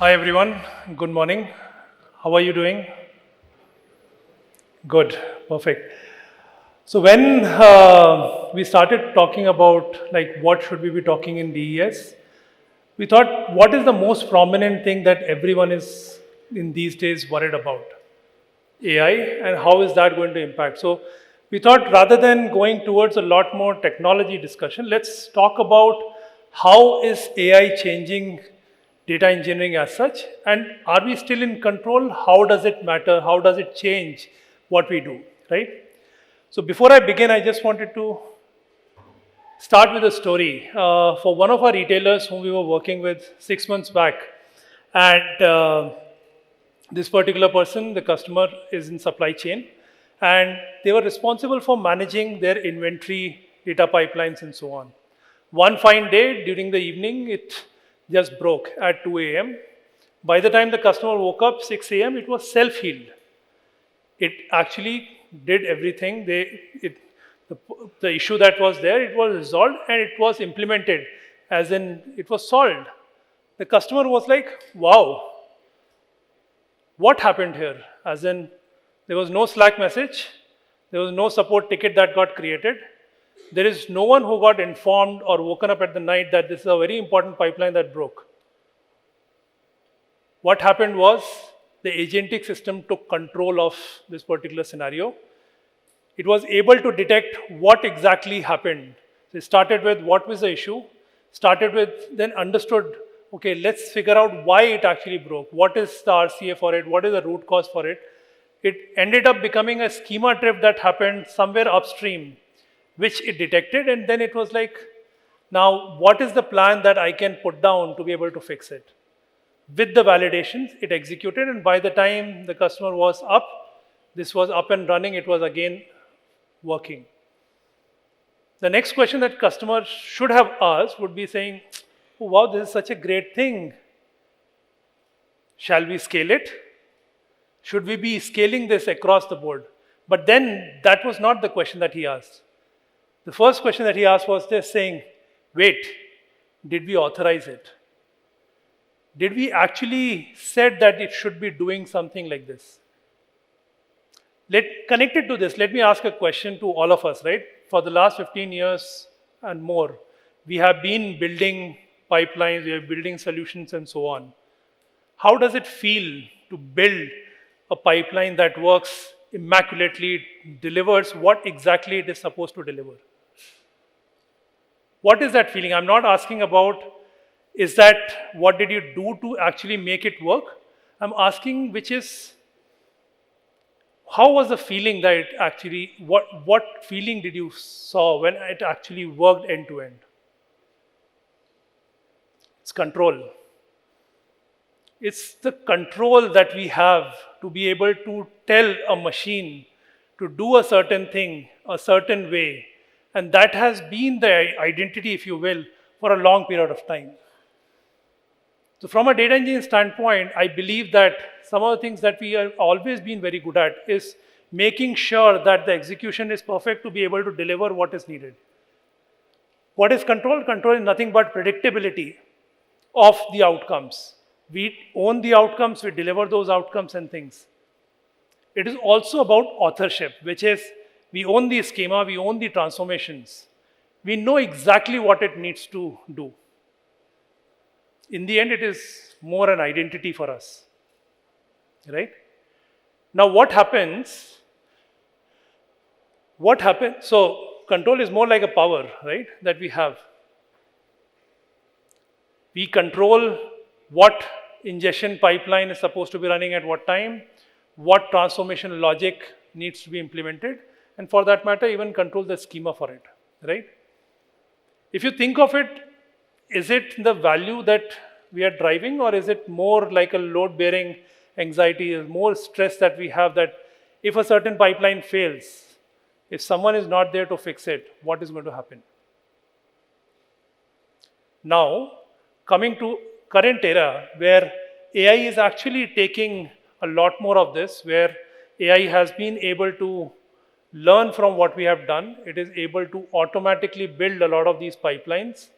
Hi everyone, good morning. How are you doing? Good, perfect. So when we started talking about like what should we be talking in DES, we thought what is the most prominent thing that everyone is in these days worried about? AI, and how is that going to impact? So we thought rather than going towards a lot more technology discussion, let's talk about how is AI changing data engineering as such, and are we still in control? How does it matter? How does it change what we do, right? So before I begin, I just wanted to start with a story for one of our retailers whom we were working with 6 months back, and this particular person, the customer, is in supply chain, and they were responsible for managing their inventory, data pipelines, and so on. One fine day during the evening, it just broke at 2 a.m. By the time the customer woke up, 6 a.m., it was self-healed. It actually did everything. The issue that was there, it was resolved and it was implemented, as in it was solved. The customer was like, wow, what happened here? As in, there was no Slack message, there was no support ticket that got created. There is no one who got informed or woken up at the night that this is a very important pipeline that broke. What happened was the agentic system took control of this particular scenario. It was able to detect what exactly happened. So it started with what was the issue, started with, then understood, okay, let's figure out why it actually broke. What is the RCA for it? What is the root cause for it? It ended up becoming a schema trip that happened somewhere upstream, which it detected, and then it was like, now what is the plan that I can put down to be able to fix it? With the validations, it executed, and by the time the customer was up, this was up and running, it was again working. The next question that customers should have asked would be saying, oh, wow, this is such a great thing. Shall we scale it? Should we be scaling this across the board? But then that was not the question that he asked. The first question that he asked was just saying, wait, did we authorize it? Did we actually said that it should be doing something like this? Connected to this, let me ask a question to all of us, right? For the last 15 years and more, we have been building pipelines, we are building solutions and so on. How does it feel to build a pipeline that works immaculately, delivers what exactly it is supposed to deliver? What is that feeling? I'm not asking about, is that what did you do to actually make it work? I'm asking, which is, how was the feeling that it actually, what feeling did you saw when it actually worked end to end? It's control. It's the control that we have to be able to tell a machine to do a certain thing, a certain way. And that has been the identity, if you will, for a long period of time. So from a data engineering standpoint, I believe that some of the things that we have always been very good at is making sure that the execution is perfect to be able to deliver what is needed. What is control? Control is nothing but predictability of the outcomes. We own the outcomes, we deliver those outcomes and things. It is also about authorship, which is we own the schema, we own the transformations. We know exactly what it needs to do. In the end, it is more an identity for us, right? Now, what happens? So, control is more like a power, right, that we have. We control what ingestion pipeline is supposed to be running at what time, what transformation logic needs to be implemented, and for that matter, even control the schema for it, right? If you think of it, is it the value that we are driving, or is it more like a load-bearing anxiety, more stress that we have that if a certain pipeline fails, if someone is not there to fix it, what is going to happen? Now, coming to current era where AI is actually taking a lot more of this, where AI has been able to learn from what we have done. It is able to automatically build a lot of these pipelines,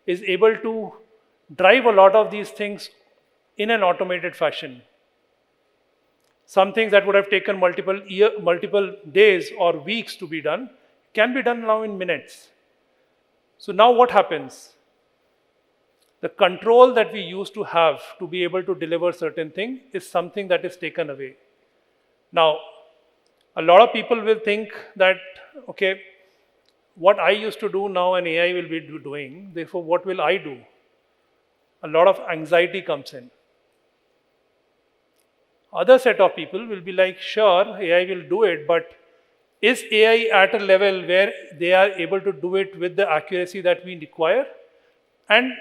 is able to drive a lot of these things in an automated fashion. Some things that would have taken multiple days or weeks to be done can be done now in minutes. So now what happens? The control that we used to have to be able to deliver certain thing is something that is taken away. Now, a lot of people will think that, okay, what I used to do now an AI will be doing, therefore what will I do? A lot of anxiety comes in. Other set of people will be like, sure, AI will do it, but is AI at a level where they are able to do it with the accuracy that we require? And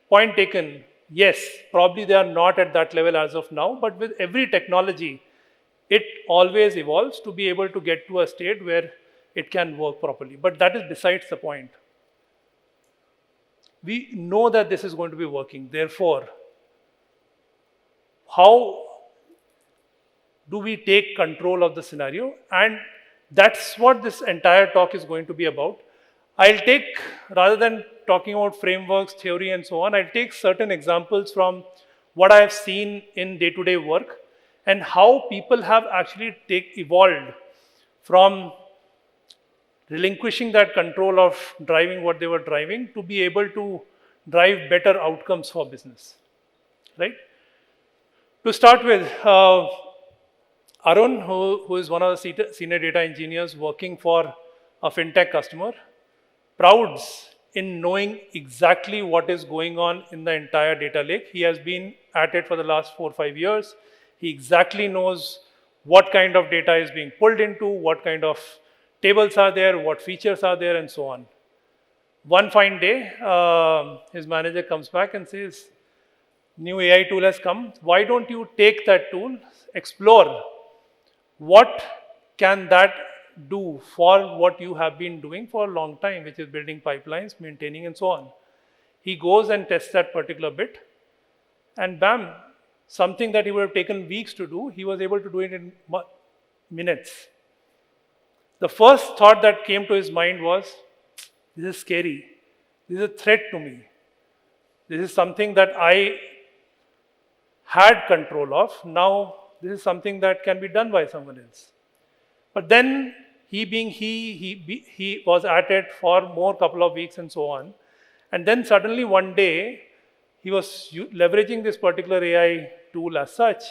point taken, yes, probably they are not at that level as of now, but with every technology, it always evolves to be able to get to a state where it can work properly. But that is besides the point. We know that this is going to be working. Therefore, how do we take control of the scenario? And that's what this entire talk is going to be about. I'll take, rather than talking about frameworks, theory, and so on, I'll take certain examples from what I have seen in day-to-day work and how people have actually evolved from relinquishing that control of driving what they were driving to be able to drive better outcomes for business, right? To start with, Arun, who is one of the senior data engineers working for a fintech customer, prouds in knowing exactly what is going on in the entire data lake. He has been at it for the last 4 or 5 years. He exactly knows what kind of data is being pulled into, what kind of tables are there, what features are there, and so on. One fine day, his manager comes back and says, new AI tool has come. Why don't you take that tool, explore what can that do for what you have been doing for a long time, which is building pipelines, maintaining, and so on. He goes and tests that particular bit, and bam, something that he would have taken weeks to do, he was able to do it in minutes. The first thought that came to his mind was, this is scary. This is a threat to me. This is something that I had control of. Now, this is something that can be done by someone else. But then, he was at it for more couple of weeks and so on. And then suddenly one day, he was leveraging this particular AI tool as such,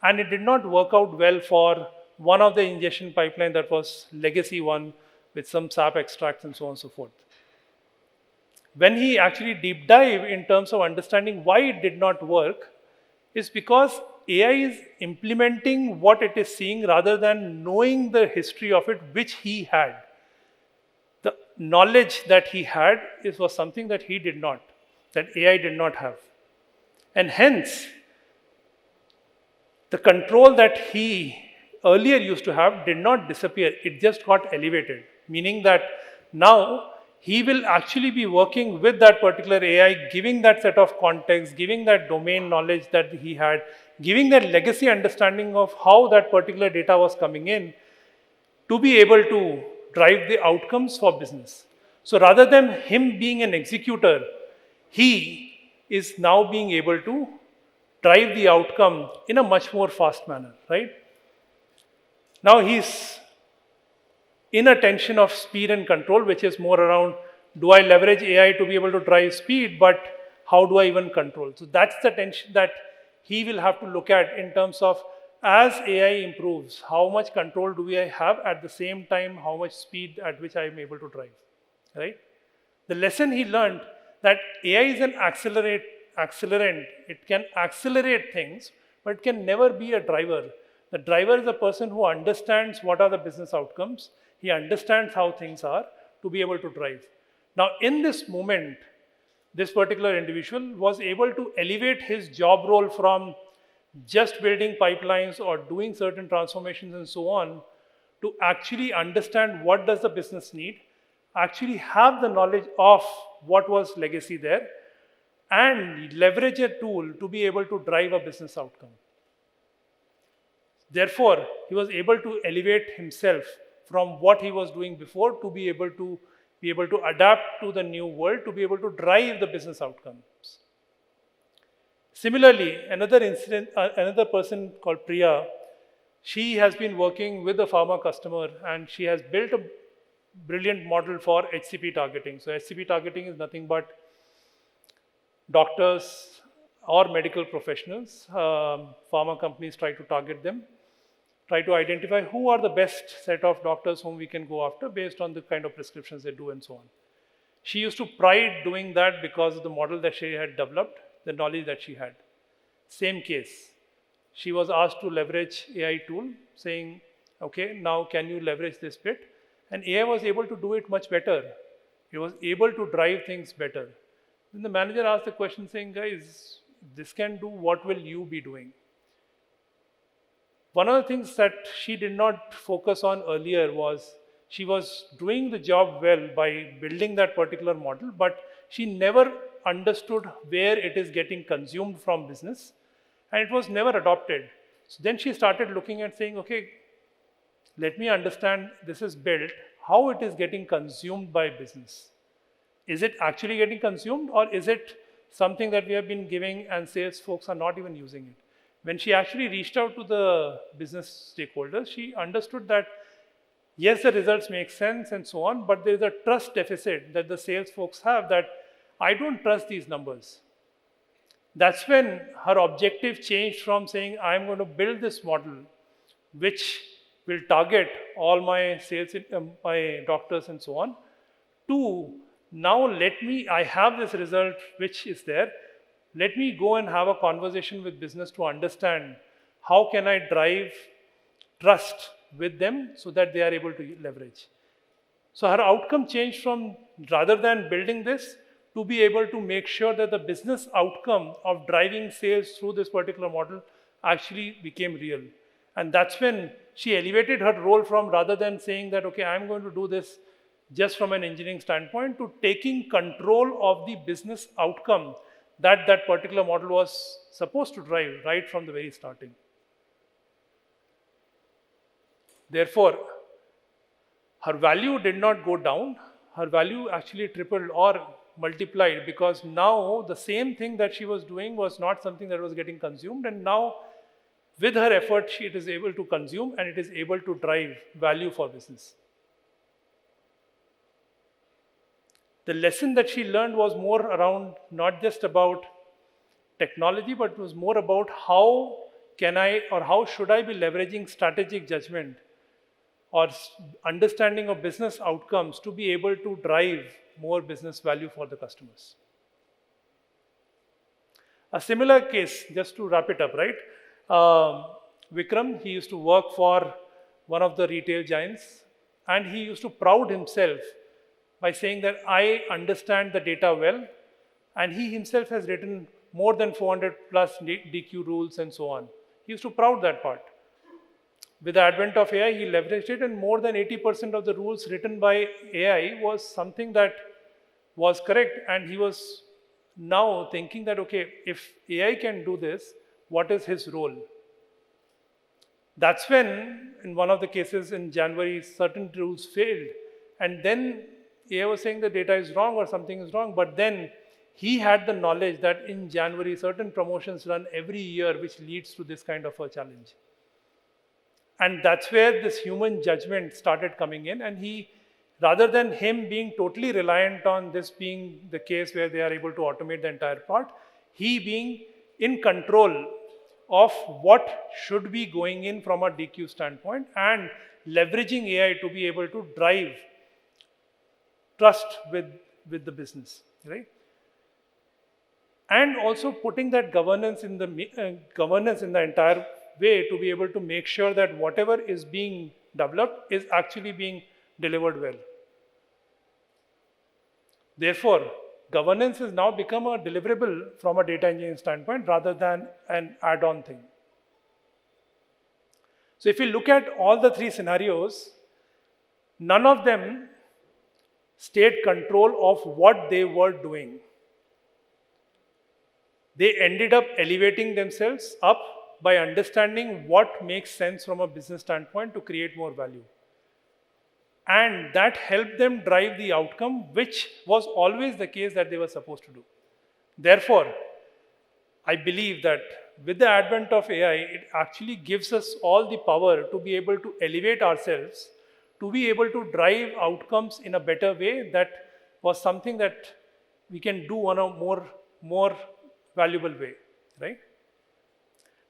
and it did not work out well for one of the ingestion pipeline that was legacy one with some SAP extracts and so on and so forth. When he actually deep dive in terms of understanding why it did not work, is because AI is implementing what it is seeing rather than knowing the history of it, which he had. The knowledge that he had was something that he did not, that AI did not have. And hence, the control that he earlier used to have did not disappear, it just got elevated. Meaning that now he will actually be working with that particular AI, giving that set of context, giving that domain knowledge that he had, giving that legacy understanding of how that particular data was coming in to be able to drive the outcomes for business. So rather than him being an executor, he is now being able to drive the outcome in a much more fast manner, right? Now he's in a tension of speed and control, which is more around, do I leverage AI to be able to drive speed, but how do I even control? So that's the tension that he will have to look at in terms of, as AI improves, how much control do I have at the same time, how much speed at which I am able to drive, right? The lesson he learned that AI is an accelerant. It can accelerate things, but it can never be a driver. The driver is a person who understands what are the business outcomes. He understands how things are to be able to drive. Now, in this moment, this particular individual was able to elevate his job role from just building pipelines or doing certain transformations and so on to actually understand what does the business need, actually have the knowledge of what was legacy there, and leverage a tool to be able to drive a business outcome. Therefore, he was able to elevate himself from what he was doing before to be able to adapt to the new world, to be able to drive the business outcomes. Similarly, another person called Priya, she has been working with a pharma customer and she has built a brilliant model for HCP targeting. So HCP targeting is nothing but doctors or medical professionals. Pharma companies try to target them, try to identify who are the best set of doctors whom we can go after based on the kind of prescriptions they do and so on. She used to pride doing that because of the model that she had developed, the knowledge that she had. Same case. She was asked to leverage AI tool saying, okay, now can you leverage this bit? And AI was able to do it much better. It was able to drive things better. Then the manager asked the question saying, guys, this can do, what will you be doing? One of the things that she did not focus on earlier was she was doing the job well by building that particular model, but she never understood where it is getting consumed from business and it was never adopted. So then she started looking at saying, okay, let me understand this is built, how it is getting consumed by business. Is it actually getting consumed or is it something that we have been giving and sales folks are not even using it? When she actually reached out to the business stakeholders, she understood that yes, the results make sense and so on, but there is a trust deficit that the sales folks have that I don't trust these numbers. That's when her objective changed from saying, I'm going to build this model which will target all my sales, my doctors and so on, to now I have this result which is there. Let me go and have a conversation with business to understand how can I drive trust with them so that they are able to leverage. So her outcome changed from rather than building this to be able to make sure that the business outcome of driving sales through this particular model actually became real. And that's when she elevated her role from rather than saying that, okay, I'm going to do this just from an engineering standpoint to taking control of the business outcome that that particular model was supposed to drive right from the very starting. Therefore, her value did not go down, her value actually tripled or multiplied because now the same thing that she was doing was not something that was getting consumed, and now with her effort, it is able to consume and it is able to drive value for business. The lesson that she learned was more around not just about technology, but it was more about how can I or how should I be leveraging strategic judgment or understanding of business outcomes to be able to drive more business value for the customers. A similar case, just to wrap it up, right? Vikram, he used to work for one of the retail giants and he used to proud himself by saying that I understand the data well, and he himself has written more than 400 plus DQ rules and so on. He used to proud that part. With the advent of AI, he leveraged it and more than 80% of the rules written by AI was something that was correct, and he was now thinking that, okay, if AI can do this, what is his role? That's when, in one of the cases in January, certain rules failed, and then AI was saying the data is wrong or something is wrong, but then he had the knowledge that in January, certain promotions run every year, which leads to this kind of a challenge. And that's where this human judgment started coming in, and he, rather than him being totally reliant on this being the case where they are able to automate the entire part, he being in control of what should be going in from a DQ standpoint and leveraging AI to be able to drive trust with the business, right? And also putting that governance in the entire way to be able to make sure that whatever is being developed is actually being delivered well. Therefore, governance has now become a deliverable from a data engineering standpoint rather than an add-on thing. So if you look at all the three scenarios, none of them stayed control of what they were doing. They ended up elevating themselves up by understanding what makes sense from a business standpoint to create more value. And that helped them drive the outcome, which was always the case that they were supposed to do. Therefore, I believe that with the advent of AI, it actually gives us all the power to be able to elevate ourselves, to be able to drive outcomes in a better way. That was something that we can do on a more valuable way, right?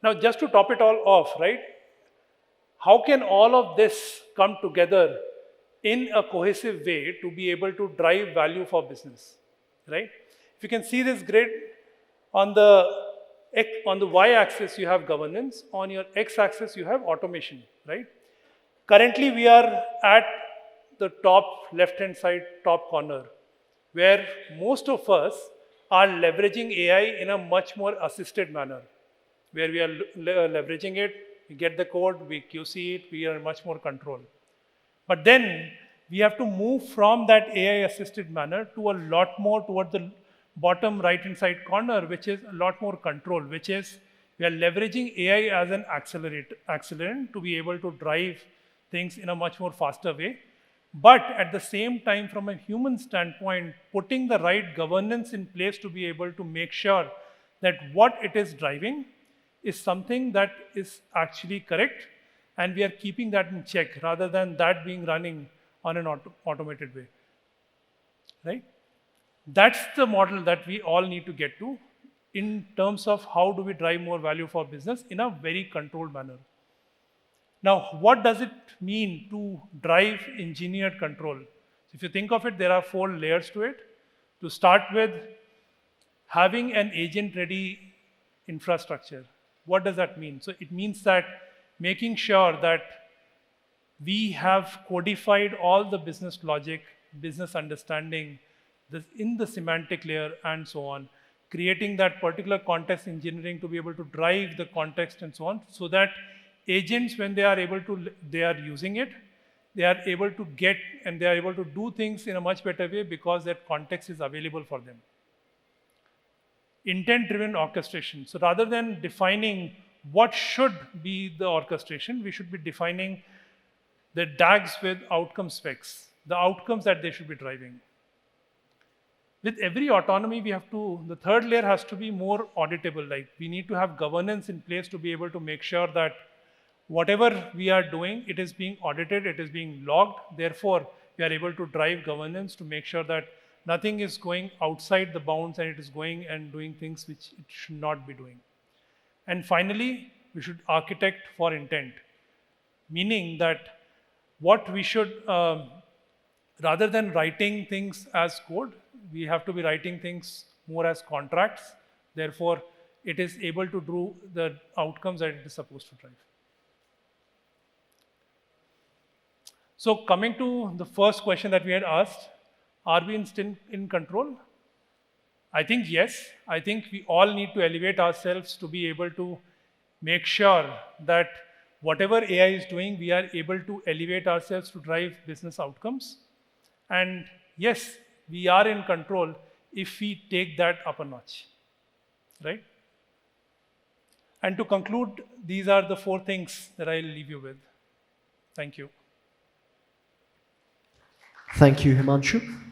Now, just to top it all off, right? How can all of this come together in a cohesive way to be able to drive value for business, right? If you can see this grid, on the y-axis you have governance, on your x-axis you have automation, right? Currently we are at the top left-hand side, top corner, where most of us are leveraging AI in a much more assisted manner, where we are leveraging it, we get the code, we QC it, we are in much more control. But then we have to move from that AI assisted manner to a lot more toward the bottom right hand side corner, which is a lot more control, which is we are leveraging AI as an accelerant to be able to drive things in a much more faster way. But at the same time, from a human standpoint, putting the right governance in place to be able to make sure that what it is driving is something that is actually correct, and we are keeping that in check rather than that being running on an automated way, right? That's the model that we all need to get to in terms of how do we drive more value for business in a very controlled manner. Now, what does it mean to drive engineered control? If you think of it, there are 4 layers to it. To start with, having an agent-ready infrastructure. What does that mean? So it means that making sure that we have codified all the business logic, business understanding, in the semantic layer and so on, creating that particular context engineering to be able to drive the context and so on, so that agents, when they are using it, they are able to get and they are able to do things in a much better way because that context is available for them. Intent-driven orchestration. So rather than defining what should be the orchestration, we should be defining the DAGs with outcome specs, the outcomes that they should be driving. With every autonomy, the third layer has to be more auditable. Like we need to have governance in place to be able to make sure that whatever we are doing, it is being audited, it is being logged. Therefore, we are able to drive governance to make sure that nothing is going outside the bounds and it is going and doing things which it should not be doing. And finally, we should architect for intent, meaning that what we should, rather than writing things as code, we have to be writing things more as contracts. Therefore, it is able to do the outcomes that it is supposed to drive. So coming to the first question that we had asked, are we still in control? I think yes. I think we all need to elevate ourselves to be able to make sure that whatever AI is doing, we are able to elevate ourselves to drive business outcomes. And yes, we are in control if we take that up a notch, right? And to conclude, these are the 4 things that I'll leave you with. Thank you. Thank you, Himanshu.